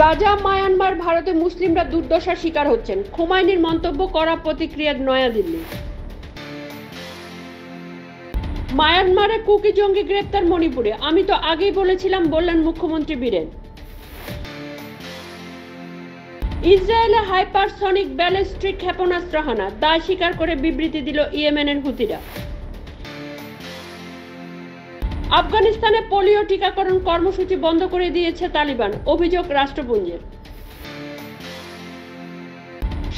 Gaza, Myanmar, ভারতে মুসলিমরা দুর্দশার শিকার হচ্ছেন। খোমাইনির মন্তব্য করা প্রতিক্রিয়া নয়াদিল্লি। মায়ানমারে কুকি জঙ্গি গ্রেপ্তার মণিপুরে, আমি তো আগেই বলেছিলাম, বললেন মুখ্যমন্ত্রী বীরেন। ইসরায়েলে হাইপারসনিক ব্যালিস্টিক ক্ষেপণাস্ত্র হানা, দায় স্বীকার করে বিবৃতি দিল ইয়েমেনের হুতিরা। আফগানিস্তানে পোলিও টিকাকরণ কর্মসূচি বন্ধ করে দিয়েছে তালিবান, অভিযোগ রাষ্ট্রপুঞ্জের।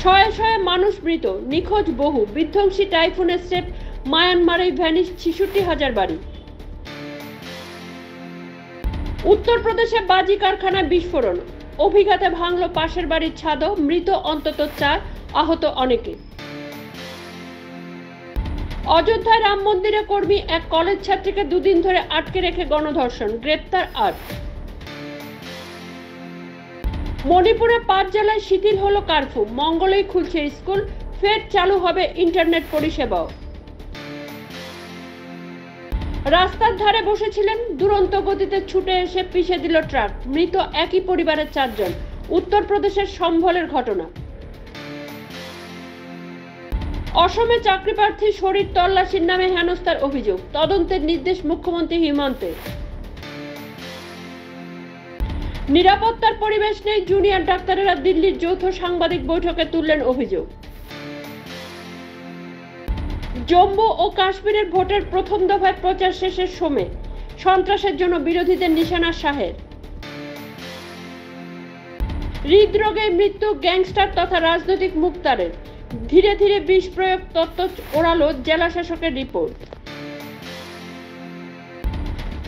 শয়ে শয়ে মানুষ মৃত, নিখোঁজ বহু, বিধ্বংসী টাইফুনের স্রেফ মায়ানমারেই ভ্যানিশ 66,000 বাড়ি। উত্তরপ্রদেশে বাজি কারখানায় বিস্ফোরণ, অভিঘাতে ভাঙল পাশের বাড়ির ছাদও, মৃত অন্তত 4, আহত অনেকে। অযোধ্যায় রাম মন্দিরে কর্মী এক কলেজ ছাত্রীকে 2 দিন ধরে আটকে রেখে গণধর্ষণ, গ্রেপ্তার 8। মণিপুরে 5 জেলায় শিথিল হলো কারফিউ, মঙ্গলেই খুলছে স্কুল, ফের চালু হবে ইন্টারনেট পরিষেবাও। রাস্তার ধারে বসেছিলেন, দুরন্ত গতিতে ছুটে এসে পিষে দিল ট্রাক, মৃত একই পরিবারের 4 জন, উত্তরপ্রদেশের সম্ভলের ঘটনা। অসমে চাকরিপ্রার্থী শরীর তল্লাশির নামে হেনস্থার অভিযোগ, তদন্তের নির্দেশ মুখ্যমন্ত্রী হিমন্তের। নিরাপত্তার পরিবেশ নেই, জুনিয়র ডাক্তারেরা দিল্লির যৌথ সাংবাদিক বৈঠকে তুললেন অভিযোগ। জম্মু ও কাশ্মীরের ভোটের প্রথম দফায় প্রচার শেষের সময় সন্ত্রাসের জন্য বিরোধীদের নিশানা শাহের। হৃদরোগে মৃত্যু গ্যাংস্টার তথা রাজনৈতিক মুখতারের, ধীরে ধীরে বিষ প্রয়োগ তত্ত্ব ওড়ালো জেলা শাসকের রিপোর্ট।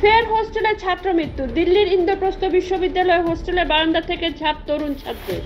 ফের হোস্টেলে ছাত্র মৃত্যু, দিল্লির ইন্দ্রপ্রস্থ বিশ্ববিদ্যালয় হোস্টেলের বারান্দা থেকে ঝাঁপ তরুণ ছাত্রের।